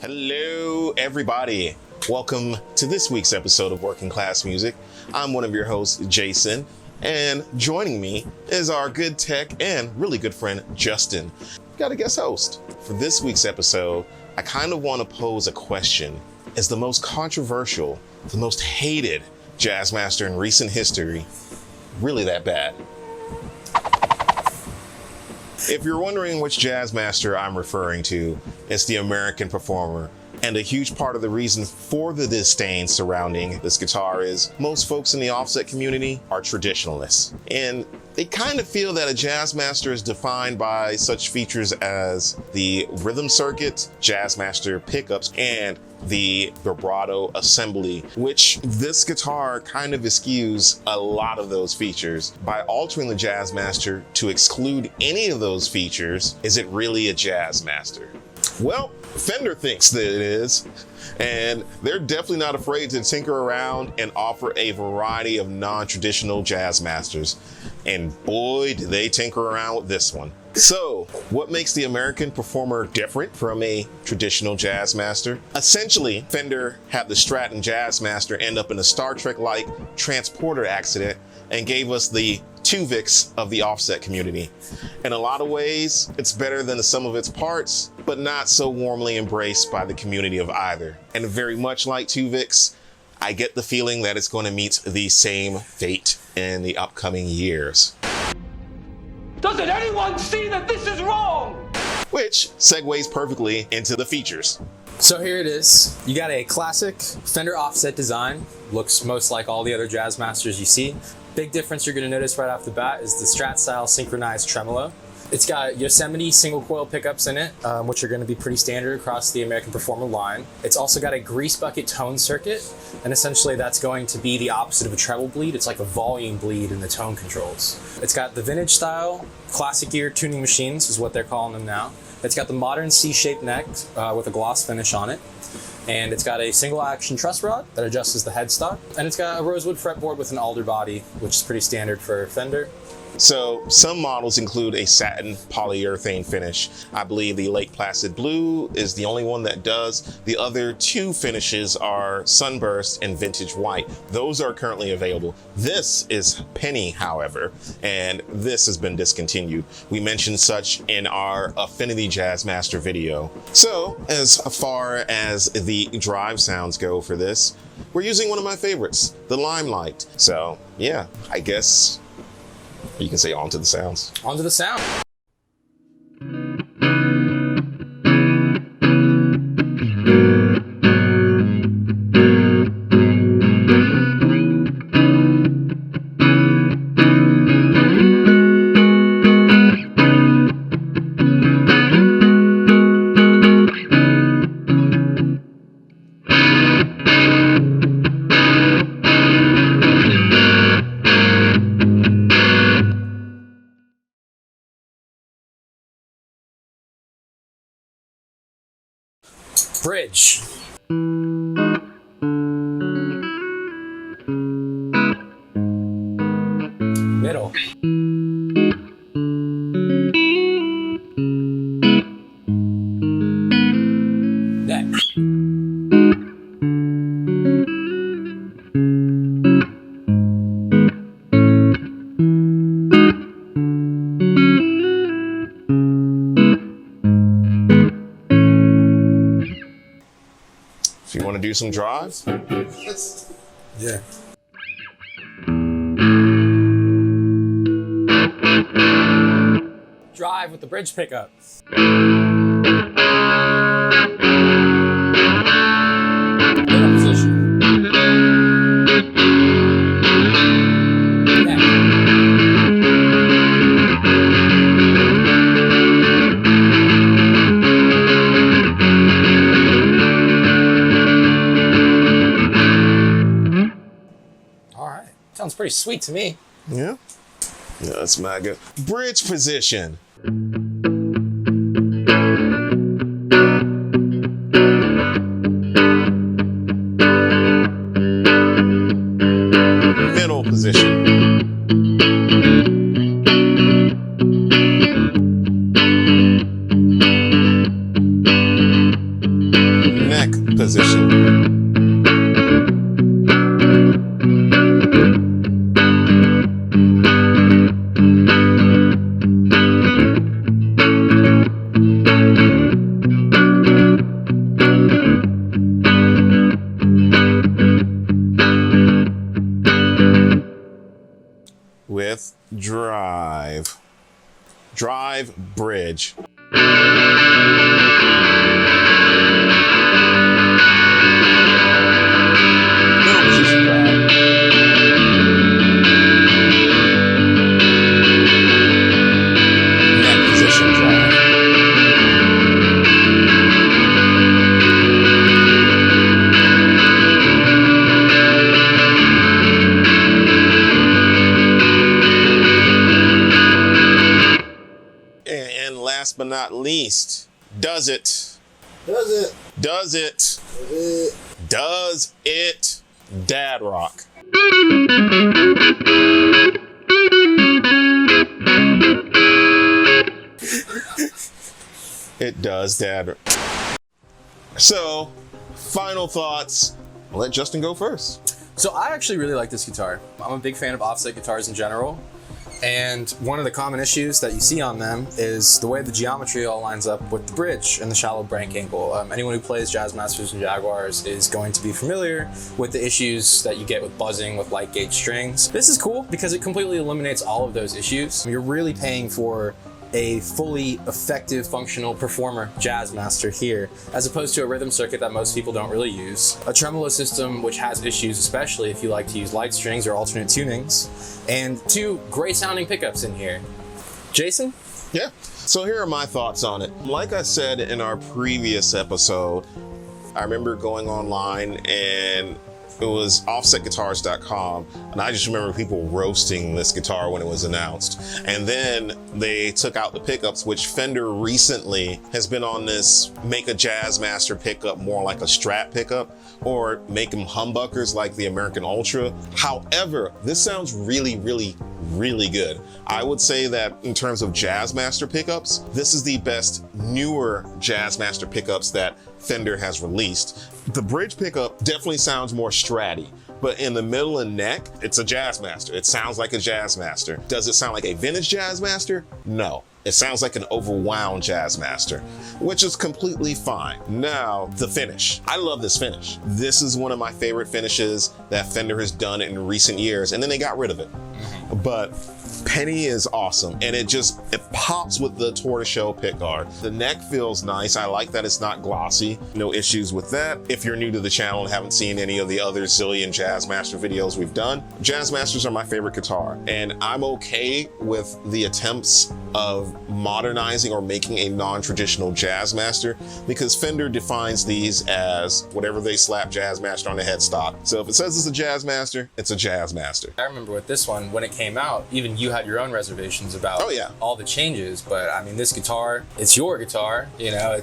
Hello, everybody. Welcome to this week's episode of Working Class Music. I'm one of your hosts, Jason, and joining me is our good tech and really good friend, Justin. Got a guest host. For this week's episode, I kind of want to pose a question. Is the most controversial, the most hated JazzMaster in recent history really that bad? If you're wondering which JazzMaster I'm referring to, it's the American Performer. And a huge part of the reason for the disdain surrounding this guitar is most folks in the offset community are traditionalists. And they kind of feel that a JazzMaster is defined by such features as the rhythm circuit, JazzMaster pickups, and the vibrato assembly, which this guitar kind of eschews a lot of those features. By altering the JazzMaster to exclude any of those features, is it really a JazzMaster? Well, Fender thinks that it is, and they're definitely not afraid to tinker around and offer a variety of non-traditional JazzMasters. And boy, do they tinker around with this one. So, what makes the American Performer different from a traditional JazzMaster? Essentially, Fender had the Strat and JazzMaster end up in a Star Trek-like transporter accident and gave us the Tuvix of the offset community. In a lot of ways, it's better than the sum of its parts, but not so warmly embraced by the community of either. And very much like Tuvix, I get the feeling that it's going to meet the same fate in the upcoming years. Doesn't anyone see that this is wrong? Which segues perfectly into the features. So here it is. You got a classic Fender offset design. Looks most like all the other JazzMasters you see. Big difference you're going to notice right off the bat is the Strat style synchronized tremolo. It's got Yosemite single coil pickups in it, which are going to be pretty standard across the American Performer line. It's also got a grease bucket tone circuit, and essentially that's going to be the opposite of a treble bleed. It's like a volume bleed in the tone controls. It's got the vintage style classic gear tuning machines is what they're calling them now. It's got the modern C-shaped neck with a gloss finish on it. And it's got a single action truss rod that adjusts the headstock. And it's got a rosewood fretboard with an alder body, which is pretty standard for Fender. So some models include a satin polyurethane finish. I believe the Lake Placid Blue is the only one that does. The other two finishes are Sunburst and Vintage White. Those are currently available. This is Penny, however, and this has been discontinued. We mentioned such in our Affinity JazzMaster video. So as far as the drive sounds go for this, we're using one of my favorites, the Limelight. So yeah, I guess you can say on to the sounds. On to the sound. Bridge. Middle. Next. So you want to do some drives? Yeah. Drive with the bridge pickup. Middle position. Next. Sounds pretty sweet to me. Yeah. Yeah, that's my good. Bridge position. Middle position. neck position. With drive. Drive bridge. Middle position drive. Neck position drive. And last but not least, does it? Does it? Does it? Does it? Does it dad rock? It does dad rock. So, final thoughts. I'll let Justin go first. So I actually really like this guitar. I'm a big fan of offset guitars in general. And one of the common issues that you see on them is the way the geometry all lines up with the bridge and the shallow break angle. Anyone who plays JazzMasters and Jaguars is going to be familiar with the issues that you get with buzzing with light gauge strings. This is cool because it completely eliminates all of those issues. You're really paying for a fully effective, functional performer JazzMaster here, as opposed to a rhythm circuit that most people don't really use. A tremolo system which has issues, especially if you like to use light strings or alternate tunings, and two great sounding pickups in here. Jason? Yeah. So here are my thoughts on it. Like I said in our previous episode, I remember going online and it was offsetguitars.com, and I just remember people roasting this guitar when it was announced. And then they took out the pickups, which Fender recently has been on this make a JazzMaster pickup more like a Strat pickup, or make them humbuckers like the American Ultra. However, this sounds really, really, really good. I would say that in terms of JazzMaster pickups, this is the best newer JazzMaster pickups that Fender has released. The bridge pickup definitely sounds more stratty, but in the middle and neck, it's a JazzMaster. It sounds like a JazzMaster. Does it sound like a vintage JazzMaster? No. It sounds like an overwound JazzMaster, which is completely fine. Now, the finish. I love this finish. This is one of my favorite finishes that Fender has done in recent years, and then they got rid of it. But Penny is awesome, and it pops with the tortoiseshell pickguard. The neck feels nice. I like that it's not glossy. No issues with that. If you're new to the channel and haven't seen any of the other zillion JazzMaster videos we've done, JazzMasters are my favorite guitar, and I'm okay with the attempts of modernizing or making a non-traditional JazzMaster, because Fender defines these as whatever they slap JazzMaster on the headstock. So if it says it's a JazzMaster, it's a JazzMaster. I remember with this one, when it came out, even you had your own reservations about all the changes, but I mean, this guitar, it's your guitar, you know,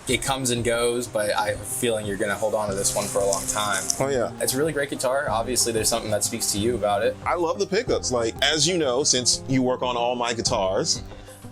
it comes and goes, but I have a feeling you're gonna hold on to this one for a long time. Oh yeah. It's a really great guitar. Obviously there's something that speaks to you about it. I love the pickups. Like, as you know, since you work on all my guitars,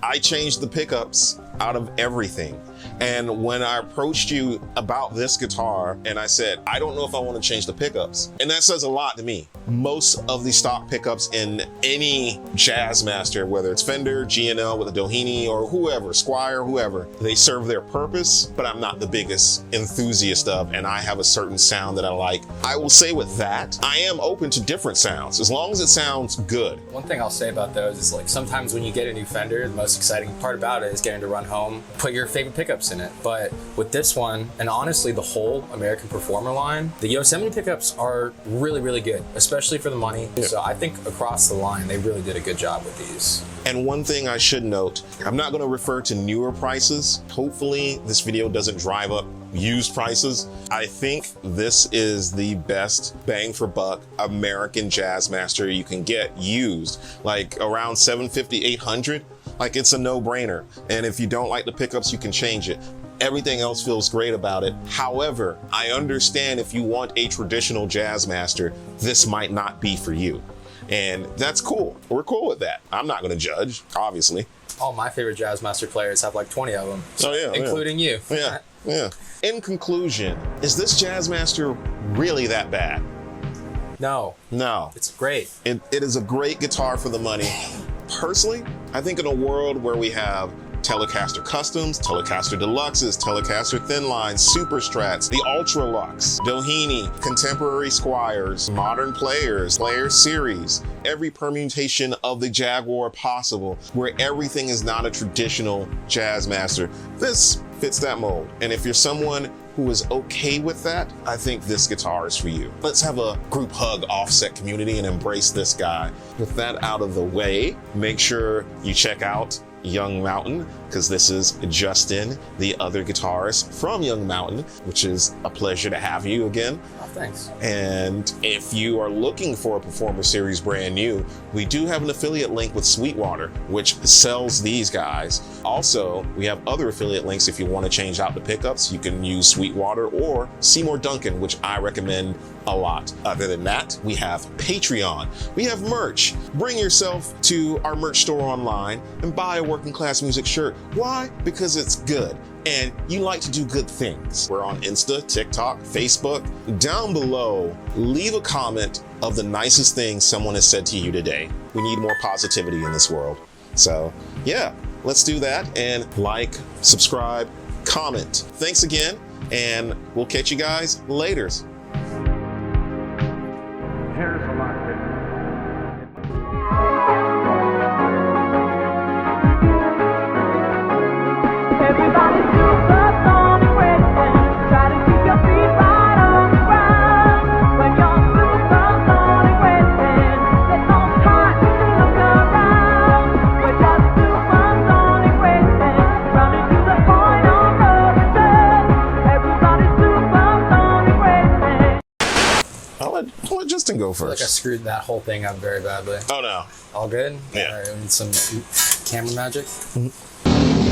I changed the pickups out of everything. And when I approached you about this guitar and I said, I don't know if I want to change the pickups, and that says a lot to me. Most of the stock pickups in any JazzMaster, whether it's Fender, G&L with a Doheny, or whoever, Squier, whoever, they serve their purpose, but I'm not the biggest enthusiast of, and I have a certain sound that I like. I will say with that, I am open to different sounds, as long as it sounds good. One thing I'll say about those is, like, sometimes when you get a new Fender, the most exciting part about it is getting to run home, put your favorite pickups in it. But with this one, and honestly the whole American Performer line, the Yosemite pickups are really, really good, especially for the money. Yeah. So I think across the line, they really did a good job with these. And one thing I should note, I'm not going to refer to newer prices. Hopefully this video doesn't drive up used prices. I think this is the best bang for buck American JazzMaster you can get used, like around $750, $800. Like, it's a no-brainer. And if you don't like the pickups, you can change it. Everything else feels great about it. However, I understand if you want a traditional JazzMaster, this might not be for you. And that's cool. We're cool with that. I'm not going to judge, obviously. All my favorite JazzMaster players have like 20 of them. Oh, yeah. Including you. Yeah. Yeah. In conclusion, is this JazzMaster really that bad? No, No. it's great. It is a great guitar for the money. Personally, I think in a world where we have Telecaster Customs, Telecaster Deluxes, Telecaster Thin Lines, Super Strats, the Ultra Lux, Doheny, Contemporary Squires, Modern Players, Player Series, every permutation of the Jaguar possible, where everything is not a traditional JazzMaster. This fits that mold. And if you're someone who is okay with that, I think this guitar is for you. Let's have a group hug offset community and embrace this guy. With that out of the way, make sure you check out Young Mountain, because this is Justin, the other guitarist from Young Mountain, which is a pleasure to have you again. Oh, thanks. And if you are looking for a Performer Series brand new, we do have an affiliate link with Sweetwater, which sells these guys. Also, we have other affiliate links if you want to change out the pickups. You can use Sweetwater or Seymour Duncan, which I recommend a lot. Other than that, we have Patreon. We have merch. Bring yourself to our merch store online and buy a Working Class Music shirt. Why? Because it's good. And you like to do good things. We're on Insta, TikTok, Facebook. Down below, leave a comment of the nicest thing someone has said to you today. We need more positivity in this world. So yeah, let's do that. And like, subscribe, comment. Thanks again, and we'll catch you guys later. Here's a lot. Everybody supersonic racing, try to keep your feet right on the ground. When you're supersonic racing, there's no time to look around. We're just supersonic racing, running to the point of no return. Everybody's supersonic racing. I'll let Justin go I feel like I first. screwed that whole thing up very badly. Oh no. All good? Yeah. All right, we need some camera magic.